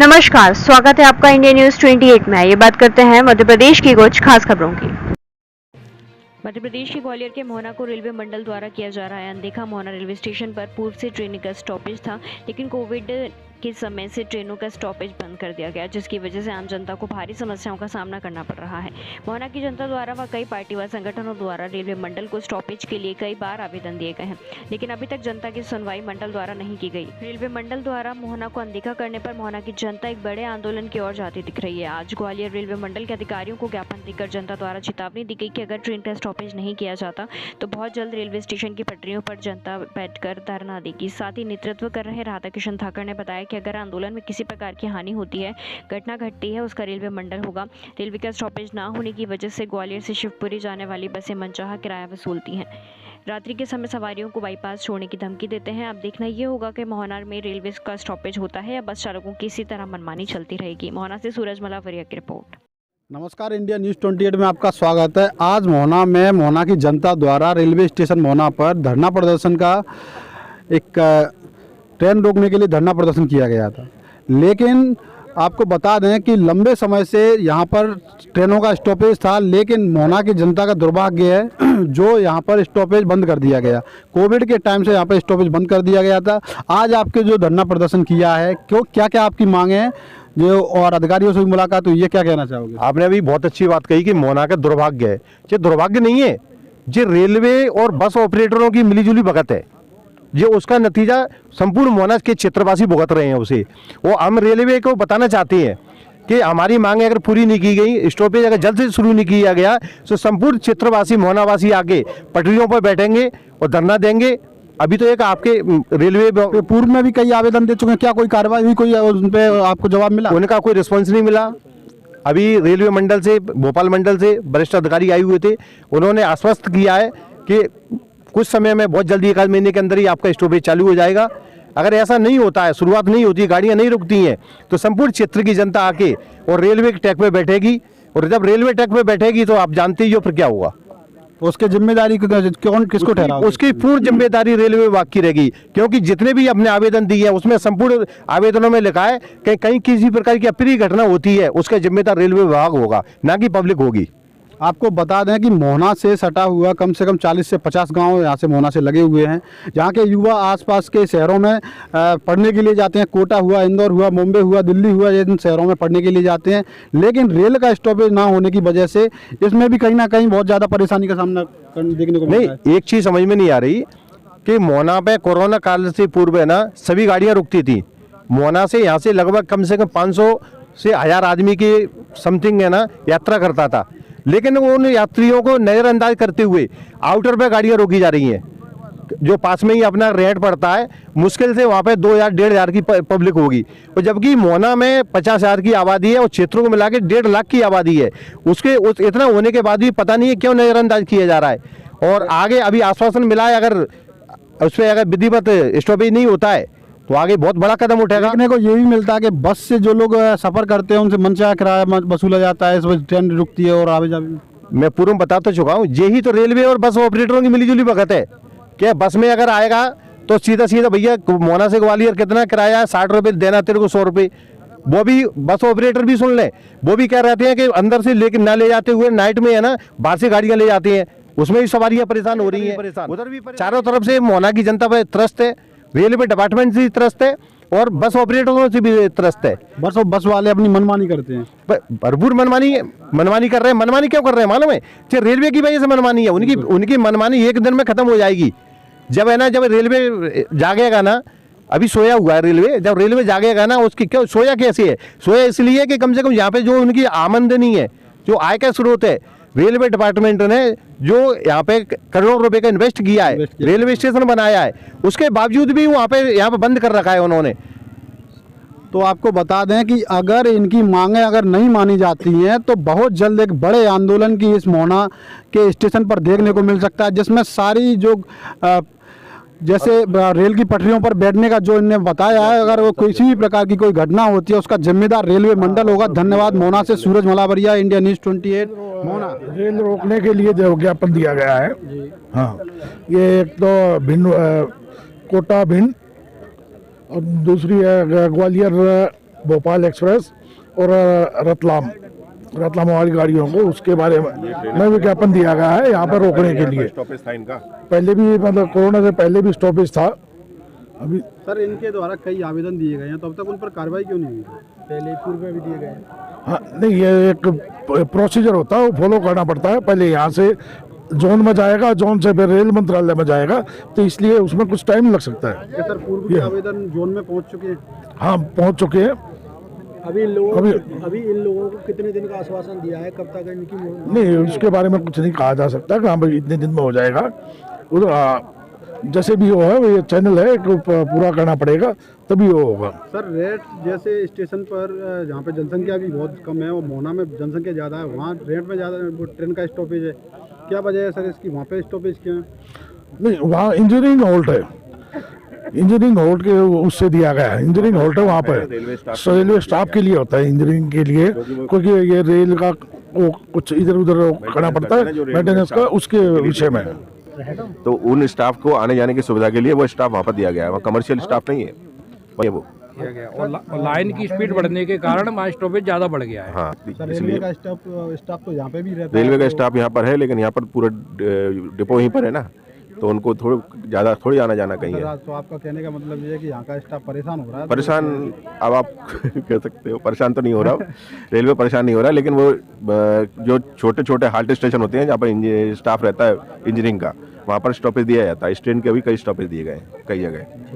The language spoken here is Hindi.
नमस्कार, स्वागत है आपका इंडिया न्यूज 28 में। ये बात करते हैं मध्य प्रदेश की कुछ खास खबरों की। मध्य प्रदेश के ग्वालियर के मोहना को रेलवे मंडल द्वारा किया जा रहा है अनदेखा। मोहना रेलवे स्टेशन पर पूर्व से ट्रेन का स्टॉपेज था, लेकिन कोविड के समय से ट्रेनों का स्टॉपेज बंद कर दिया गया, जिसकी वजह से आम जनता को भारी समस्याओं का सामना करना पड़ रहा है। मोहना की जनता द्वारा व कई पार्टी व संगठनों द्वारा रेलवे मंडल को स्टॉपेज के लिए कई बार आवेदन दिए गए हैं, लेकिन अभी तक जनता की सुनवाई मंडल द्वारा नहीं की गई। रेलवे मंडल द्वारा मोहना को अनदेखा करने पर मोहना की जनता एक बड़े आंदोलन की ओर जाती दिख रही है। आज ग्वालियर रेलवे मंडल के अधिकारियों को ज्ञापन देकर जनता द्वारा चेतावनी दी गई कि अगर ट्रेन का स्टॉपेज नहीं किया जाता तो बहुत जल्द रेलवे स्टेशन की पटरियों पर जनता बैठकर धरना देगी। साथ ही नेतृत्व कर रहे राधा किशन ठाकर ने बताया कि अगर आंदोलन में किसी प्रकार की हानि होती है, घटना घटती है, उसका रेलवे मंडल होगा। रेलवे का स्टॉपेज ना होने की वजह से ग्वालियर से शिवपुरी जाने वाली बसें मनचाहा किराया वसूलती हैं। रात्रि के समय सवारियों को बाईपास छोड़ने की धमकी देते हैं। अब देखना ये होगा कि मोहना में रेलवे का स्टॉपेज होता है या बस चालकों की इसी तरह मनमानी चलती रहेगी। मोहना से सूरज मलावरिया की रिपोर्ट। नमस्कार, इंडिया न्यूज़ 28 में आपका स्वागत है। आज मोहना में मोहना की जनता द्वारा रेलवे स्टेशन मोहना पर धरना प्रदर्शन का एक ट्रेन रोकने के लिए धरना प्रदर्शन किया गया था, लेकिन आपको बता दें कि लंबे समय से यहाँ पर ट्रेनों का स्टॉपेज था, लेकिन मोहना की जनता का दुर्भाग्य है जो यहाँ पर स्टॉपेज बंद कर दिया गया। कोविड के टाइम से यहाँ पर स्टॉपेज बंद कर दिया गया था। आज आपके जो धरना प्रदर्शन किया है, क्या क्या आपकी मांगे हैं जो और अधिकारियों से भी मुलाकात हुई है, क्या कहना चाहोगे? आपने अभी बहुत अच्छी बात कही कि मोहना का दुर्भाग्य है। ये दुर्भाग्य नहीं है, ये रेलवे और बस ऑपरेटरों की मिलीजुली भगत है। ये उसका नतीजा संपूर्ण मोहना के क्षेत्रवासी भुगत रहे हैं उसे। वो हम रेलवे को बताना चाहते हैं कि हमारी मांगे अगर पूरी नहीं की गई, स्टॉपेज अगर जल्द से शुरू नहीं किया गया तो संपूर्ण क्षेत्रवासी मोहनावासी आगे पटरियों पर बैठेंगे और धरना देंगे। अभी तो एक आपके रेलवे पूर्व में भी कई आवेदन दे चुके हैं, क्या कोई कार्रवाई हुई, कोई उन पे आपको जवाब मिला? उनका कोई रिस्पॉन्स नहीं मिला। अभी रेलवे मंडल से, भोपाल मंडल से वरिष्ठ अधिकारी आए हुए थे, उन्होंने आश्वस्त किया है कि कुछ समय में, बहुत जल्दी 1 महीने के अंदर ही आपका स्टॉपेज चालू हो जाएगा। अगर ऐसा नहीं होता है, शुरुआत नहीं होती, गाड़ियां नहीं रुकती हैं, तो संपूर्ण क्षेत्र की जनता आके और रेलवे के ट्रैक पे बैठेगी, और जब रेलवे ट्रैक पे बैठेगी तो आप जानते ही हो फिर क्या होगा। उसके जिम्मेदारी कौन किसको ठहरा? उसकी पूर्ण जिम्मेदारी रेलवे विभाग की रहेगी, क्योंकि जितने भी अपने आवेदन दिए हैं उसमें संपूर्ण आवेदनों में लिखा है कि कहीं किसी प्रकार की अप्रिय घटना होती है उसका जिम्मेदार रेलवे विभाग होगा, ना कि पब्लिक होगी। आपको बता दें कि मोहना से सटा हुआ कम से कम 40 से 50 गांव यहाँ से मोहना से लगे हुए हैं, जहाँ के युवा आसपास के शहरों में पढ़ने के लिए जाते हैं। कोटा हुआ, इंदौर हुआ, मुंबई हुआ, दिल्ली हुआ, इन शहरों में पढ़ने के लिए जाते हैं, लेकिन रेल का स्टॉपेज ना होने की वजह से इसमें भी कहीं ना कहीं बहुत ज़्यादा परेशानी का सामना देखने को मिल रहा है। नहीं, एक चीज़ समझ में नहीं आ रही कि मोहना पे कोरोना काल से पूर्व है ना, सभी गाड़ियाँ रुकती थी। मोहना से यहाँ से लगभग कम से कम 500 से 1000 आदमी की समथिंग है ना यात्रा करता था, लेकिन उन यात्रियों को नज़रअंदाज करते हुए आउटर पे गाड़ियाँ रोकी जा रही हैं। जो पास में ही अपना रेट पड़ता है, मुश्किल से वहाँ पे 2000-1500 की पब्लिक होगी, और जबकि मोहना में 50,000 की आबादी है और क्षेत्रों को मिला के 1.5 लाख की आबादी है। इतना होने के बाद भी पता नहीं है क्यों नज़रअंदाज किया जा रहा है। और आगे अभी आश्वासन मिला है, अगर उस पर अगर विधिवत स्टॉपेज नहीं होता है तो आगे बहुत बड़ा कदम उठेगा। देखने को ये भी मिलता है कि बस से जो लोग सफ़र करते हैं उनसे मनचाहा किराया वसूला जाता है, इस वजह ट्रेन रुकती है और आवे जावे। मैं पूर्व बता तो चुका हूँ, यही तो रेलवे और बस ऑपरेटरों की मिलीजुली भगत है कि बस में अगर आएगा तो सीधा सीधा भैया मोहना से ग्वालियर कितना किराया है, 60 रुपये देना, तेरे को 100 रुपये। वो भी बस ऑपरेटर भी सुन लें, वो भी कह रहे हैं कि अंदर से लेकर ना ले जाते हुए नाइट में है ना बाहर से गाड़ियाँ ले जाती हैं, उसमें भी सवारियाँ परेशान हो रही हैं। उधर भी चारों तरफ से मोहना की जनता पर त्रस्त है, रेलवे डिपार्टमेंट से त्रस्त है और बस ऑपरेटरों से भी त्रस्त है। बस वाले अपनी मनमानी करते हैं, भरपूर मनमानी कर रहे हैं। मनमानी क्यों कर रहे हैं मालूम है? रेलवे की वजह से मनमानी है। उनकी मनमानी एक दिन में खत्म हो जाएगी। जब है ना, जब रेलवे जागेगा ना, अभी सोया हुआ है रेलवे, जब रेलवे जागेगा ना, उसकी क्यों सोया कैसे है? सोया इसलिए कि कम से कम यहाँ पे जो उनकी आमदनी है, जो आय का स्रोत है, रेलवे डिपार्टमेंट ने जो यहाँ पे करोड़ों रुपए का इन्वेस्ट किया है, रेलवे स्टेशन बनाया है, उसके बावजूद भी यहाँ पे बंद कर रखा है उन्होंने। तो आपको बता दें कि अगर इनकी मांगें अगर नहीं मानी जाती हैं तो बहुत जल्द एक बड़े आंदोलन की इस मोहना के स्टेशन पर देखने को मिल सकता है, जिसमें सारी जो जैसे रेल की पटरियों पर बैठने का जो इन्हें बताया है, अगर वो किसी भी प्रकार की कोई घटना होती है उसका जिम्मेदार रेलवे मंडल होगा। धन्यवाद। मोहना से सूरज मलावरिया, इंडिया न्यूज़ 28 मोहना। रेल रोकने के लिए जो ज्ञापन दिया गया है, हाँ, ये एक तो भिंड, कोटा भिंड, और दूसरी है ग्वालियर भोपाल एक्सप्रेस और रतलाम रतलाम वाली गाड़ियों को, उसके बारे में विज्ञापन दिया गया है यहाँ पर रोकने के लिए। स्टॉपेज था इनका पहले भी मतलब कोरोना से पहले भी स्टॉपेज था। अभी सर इनके द्वारा कई आवेदन दिए गए हैं, तो अब तक उन पर कार्रवाई क्यों नहीं हुई? पहले पूर्व में भी दिए गए हैं। हाँ नहीं, ये एक प्रोसीजर होता है, वो फॉलो करना पड़ता है। पहले यहाँ से जोन में जाएगा, जोन से फिर रेल मंत्रालय में जाएगा, तो इसलिए उसमें कुछ टाइम लग सकता है। क्या सर पूर्व के आवेदन जोन में पहुंच चुके हैं? हाँ पहुँच चुके हैं। अभी इन लोगों को कितने दिन का आश्वासन दिया है, कब तक इनकी? नहीं, उसके बारे में कुछ नहीं कहा जा सकता कि हाँ भाई इतने दिन में हो जाएगा। जैसे भी हो है, वो ये चैनल है कि पूरा करना पड़ेगा तभी वो होगा। सर रेट जैसे स्टेशन पर जहाँ पे जनसंख्या भी बहुत कम है और मोहना में जनसंख्या ज़्यादा है, वहाँ रेट में ज़्यादा ट्रेन का स्टॉपेज है, क्या वजह है सर इसकी? वहाँ पे स्टॉपेज क्यों है? नहीं, वहाँ इंजीनियरिंग होल्ट है, इंजीनियरिंग होल्ट के उससे दिया गया है। इंजीनियरिंग होल्ट है वहाँ पर, रेलवे स्टाफ के लिए होता है इंजीनियरिंग के लिए, क्योंकि ये रेल का वो कुछ इधर उधर करना पड़ता है मेंटेनेंस का, उसके विषय में। तो उन स्टाफ को आने जाने की सुविधा के लिए वो स्टाफ वहाँ पर दिया गया है, वहाँ कमर्शियल स्टाफ नहीं है वो किया गया और लाइन की स्पीड बढ़ने के कारण वहाँ स्टॉपेज ज़्यादा बढ़ गया है। हाँ सर रेलवे इसलिए का स्टाफ तो यहाँ पे भी रहता है। रेलवे का स्टाफ यहाँ पर है, लेकिन यहाँ पर पूरा डिपो यहीं पर है ना, तो उनको ज़्यादा थोड़ी आना जाना कहीं है। तो आपका कहने का मतलब ये है कि यहाँ का स्टाफ परेशान हो रहा है? परेशान अब आप कह सकते हो, परेशान तो नहीं हो रहा रेलवे परेशान नहीं हो रहा, लेकिन वो जो छोटे छोटे हाल्ट स्टेशन होते हैं जहाँ पर स्टाफ रहता है इंजीनियरिंग का, वहाँ पर स्टॉपेज दिया जाता है। इस ट्रेन के भी कई स्टॉपेज दिए गए हैं कई जगह।